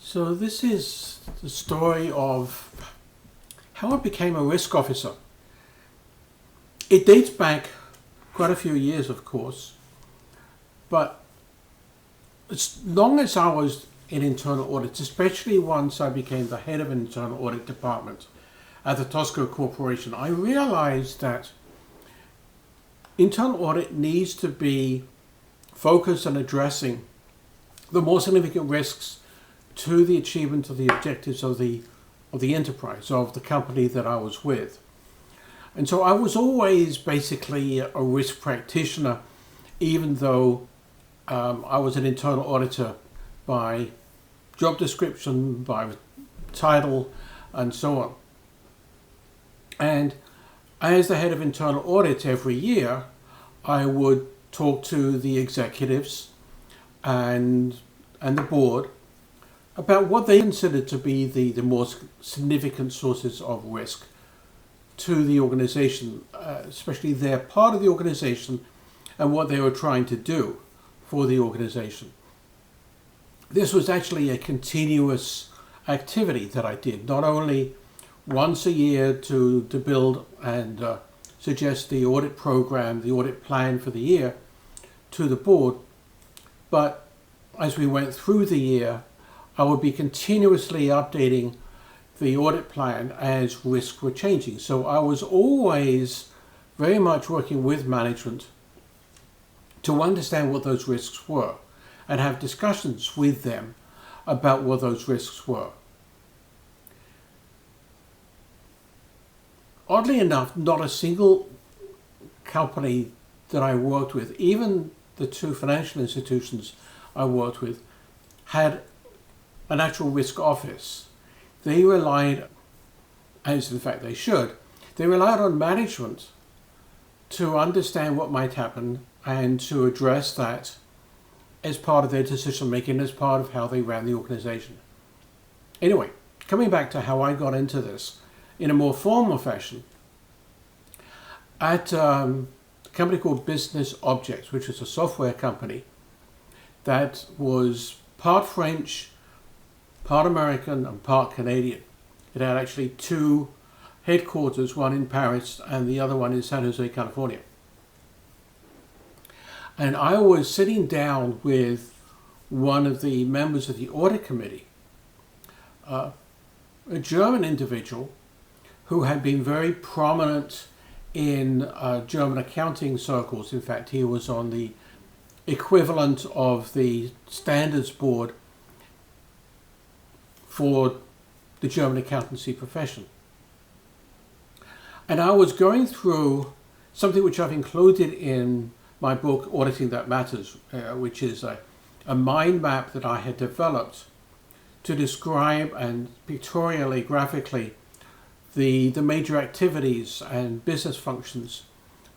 So this is the story of how I became a risk officer. It dates back quite a few years, of course, but as long as I was in internal audits, especially once I became the head of an internal audit department at the Tosco Corporation, I realized that internal audit needs to be focused on addressing the more significant risks to the achievement of the objectives of the enterprise, of the company that I was with. And so I was always basically a risk practitioner, even though I was an internal auditor by job description, by title, and so on. And as the head of internal audit every year, I would talk to the executives and the board about what they considered to be the more significant sources of risk to the organization, especially their part of the organization and what they were trying to do for the organization. This was actually a continuous activity that I did, not only once a year to build and suggest the audit program, the audit plan for the year to the board, but as we went through the year, I would be continuously updating the audit plan as risks were changing. So I was always very much working with management to understand what those risks were and have discussions with them about what those risks were. Oddly enough, not a single company that I worked with, even the two financial institutions I worked with, had an actual risk office. They relied, as in fact they should, they relied on management to understand what might happen and to address that as part of their decision making, as part of how they ran the organization. Anyway, coming back to how I got into this in a more formal fashion, at a company called Business Objects, which is a software company that was part French, part American, and part Canadian. It had actually two headquarters, one in Paris and the other one in San Jose, California. And I was sitting down with one of the members of the audit committee, a German individual who had been very prominent in German accounting circles. In fact, he was on the equivalent of the standards board for the German accountancy profession. And I was going through something which I've included in my book, Auditing That Matters, which is a mind map that I had developed to describe and pictorially, graphically, the major activities and business functions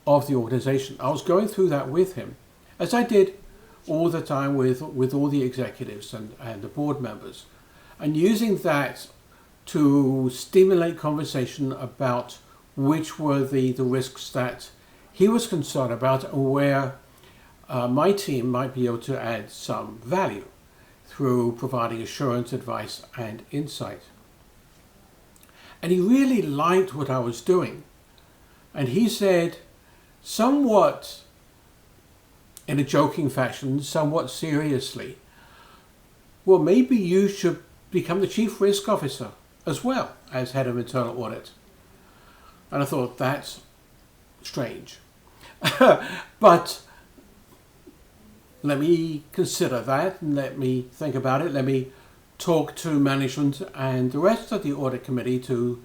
of the organization. I was going through that with him, as I did all the time with all the executives and the board members, and using that to stimulate conversation about which were the risks that he was concerned about and where my team might be able to add some value through providing assurance, advice, and insight. And he really liked what I was doing. And he said, somewhat in a joking fashion, somewhat seriously, well, maybe you should become the chief risk officer as well as head of internal audit. And I thought, that's strange. But let me consider that and let me think about it. Let me talk to management and the rest of the audit committee to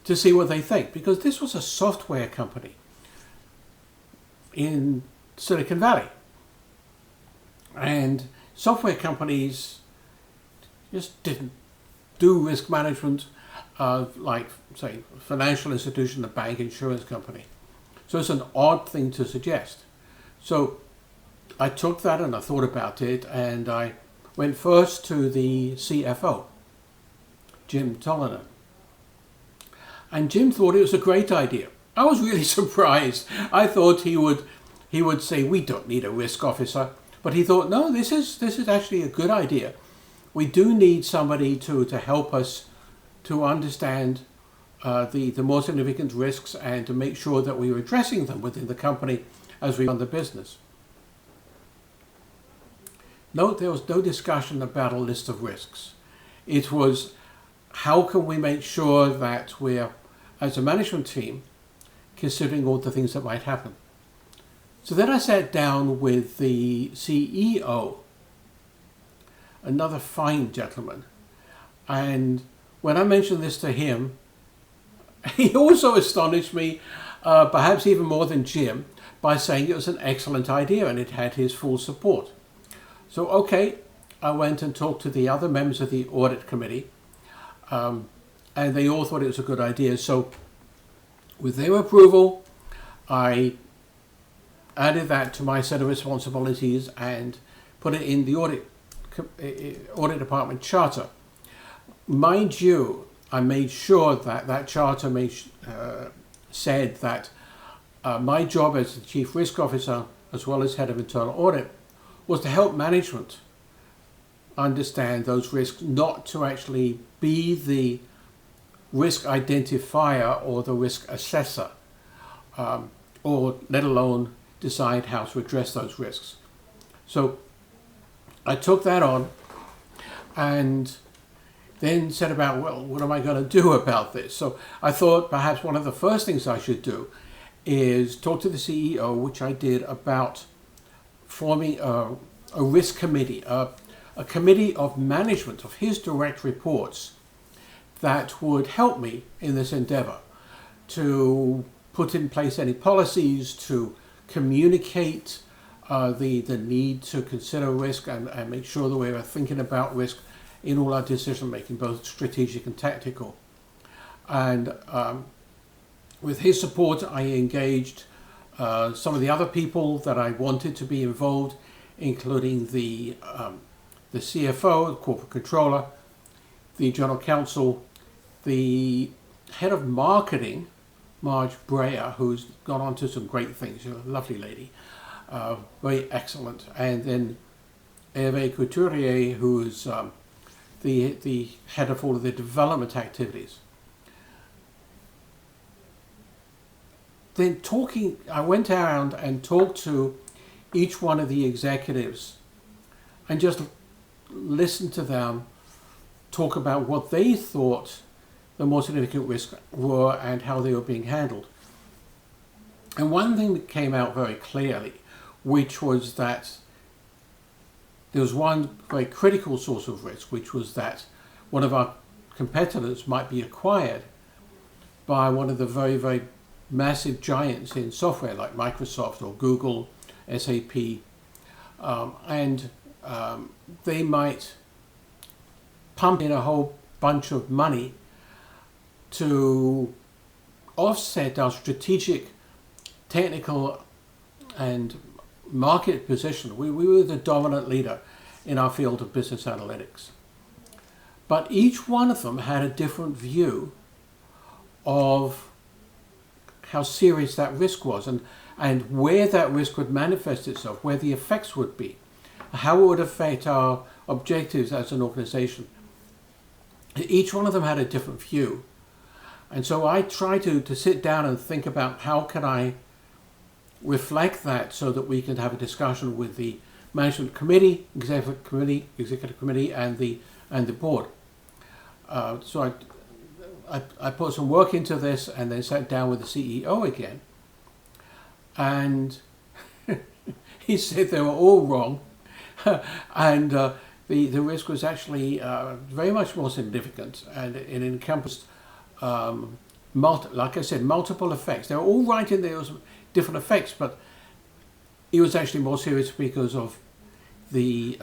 see what they think, because this was a software company in Silicon Valley, and software companies just didn't do risk management like, say, a financial institution, a bank, insurance company. So it's an odd thing to suggest. So I took that and I thought about it, and I went first to the CFO, Jim Tolliver. And Jim thought it was a great idea. I was really surprised. I thought he would say, we don't need a risk officer. But he thought, no, this is actually a good idea. we do need somebody to help us to understand the more significant risks and to make sure that we are addressing them within the company as we run the business. Note there was no discussion about a list of risks. It was, how can we make sure that we're, as a management team, considering all the things that might happen. So then I sat down with the CEO, another fine gentleman, and when I mentioned this to him, he also astonished me, perhaps even more than Jim, by saying it was an excellent idea and it had his full support. So, okay, I went and talked to the other members of the audit committee, and they all thought it was a good idea. So, with their approval, I added that to my set of responsibilities and put it in the audit department charter. Mind you, I made sure that that charter said that my job as the Chief Risk Officer, as well as Head of Internal Audit, was to help management understand those risks, not to actually be the risk identifier or the risk assessor, or let alone decide how to address those risks. So I took that on and then said about, well, what am I going to do about this? So I thought perhaps one of the first things I should do is talk to the CEO, which I did, about forming a risk committee, a committee of management of his direct reports that would help me in this endeavor to put in place any policies, to communicate the need to consider risk and make sure that we are thinking about risk in all our decision making, both strategic and tactical. And with his support, I engaged some of the other people that I wanted to be involved, including the CFO, the corporate controller, the general counsel, the head of marketing, Marge Breyer, who's gone on to some great things. She's a lovely lady, very excellent. And then Hervé Couturier, who's the head of all of the development activities. Then I went around and talked to each one of the executives and just listened to them talk about what they thought the more significant risks were and how they were being handled. And one thing that came out very clearly, which was that there was one very critical source of risk, which was that one of our competitors might be acquired by one of the very, very massive giants in software like Microsoft or Google, SAP, and they might pump in a whole bunch of money to offset our strategic, technical, and market position. We were the dominant leader in our field of business analytics. But each one of them had a different view of how serious that risk was and where that risk would manifest itself, where the effects would be, how it would affect our objectives as an organization. Each one of them had a different view. And so I tried to sit down and think about how can I reflect that so that we can have a discussion with the management committee, executive committee, and the board. So I put some work into this and then sat down with the CEO again, and he said they were all wrong, and the risk was actually very much more significant, and it encompassed, like I said, multiple effects. They were all right in there was different effects, but it was actually more serious because of the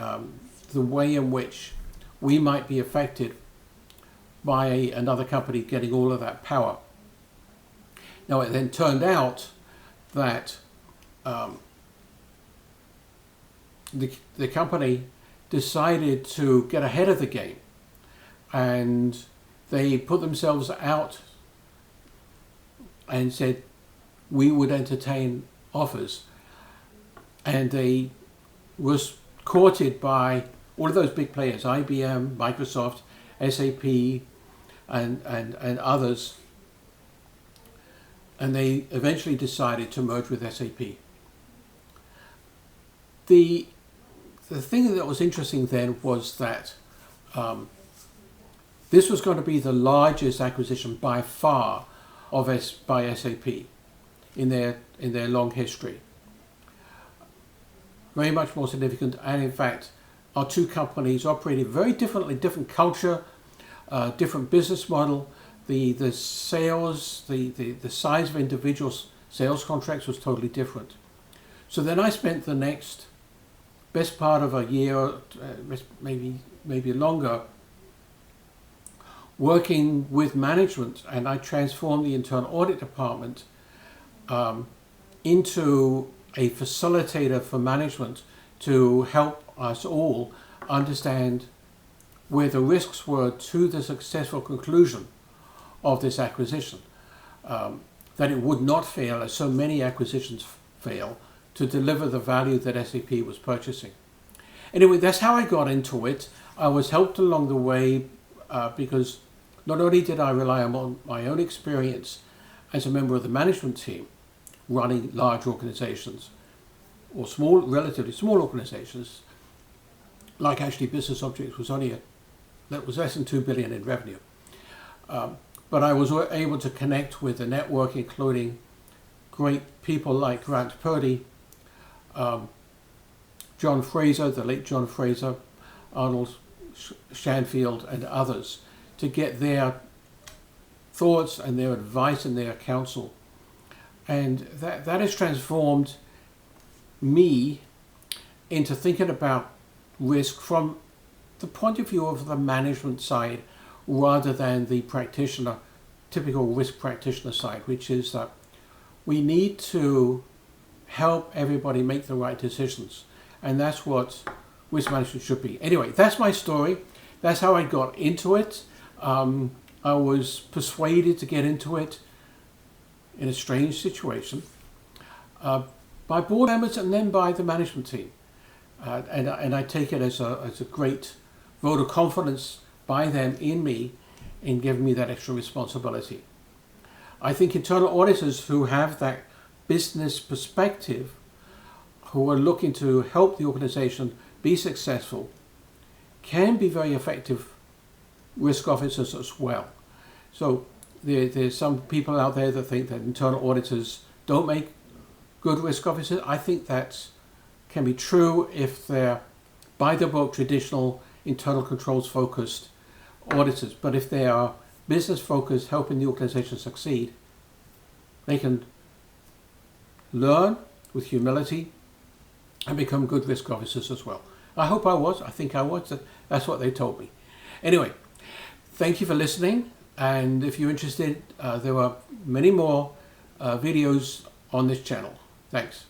way in which we might be affected by another company getting all of that power. Now, it then turned out that the company decided to get ahead of the game, and they put themselves out and said we would entertain offers, and they was courted by all of those big players, IBM, Microsoft, SAP, and others, and they eventually decided to merge with SAP. The thing that was interesting then was that this was going to be the largest acquisition by far by SAP in their long history. Very much more significant, and in fact, our two companies operated very differently, different culture, different business model. The sales, the size of individual sales contracts was totally different. So then I spent the next best part of a year, maybe longer, working with management, and I transformed the internal audit department into a facilitator for management to help us all understand where the risks were to the successful conclusion of this acquisition, that it would not fail, as so many acquisitions fail, to deliver the value that SAP was purchasing. Anyway, that's how I got into it. I was helped along the way because not only did I rely on my own experience as a member of the management team running large organizations, or relatively small organizations, like actually Business Objects was less than 2 billion in revenue. But I was able to connect with a network including great people like Grant Purdy, John Fraser, the late John Fraser, Arnold Shanfield, and others, to get their thoughts and their advice and their counsel. And that has transformed me into thinking about risk from the point of view of the management side rather than the typical risk practitioner side, which is that we need to help everybody make the right decisions. And that's what risk management should be. Anyway, that's my story. That's how I got into it. I was persuaded to get into it in a strange situation by board members and then by the management team. And I take it as a great vote of confidence by them in me in giving me that extra responsibility. I think internal auditors who have that business perspective, who are looking to help the organization be successful, can be very effective risk officers as well. So there's some people out there that think that internal auditors don't make good risk officers. I think that can be true if they're by the book traditional internal controls focused auditors, but if they are business focused, helping the organization succeed, they can learn with humility and become good risk officers as well. I hope I was. I think I was. That's what they told me. Anyway, thank you for listening. And if you're interested, there are many more videos on this channel. Thanks.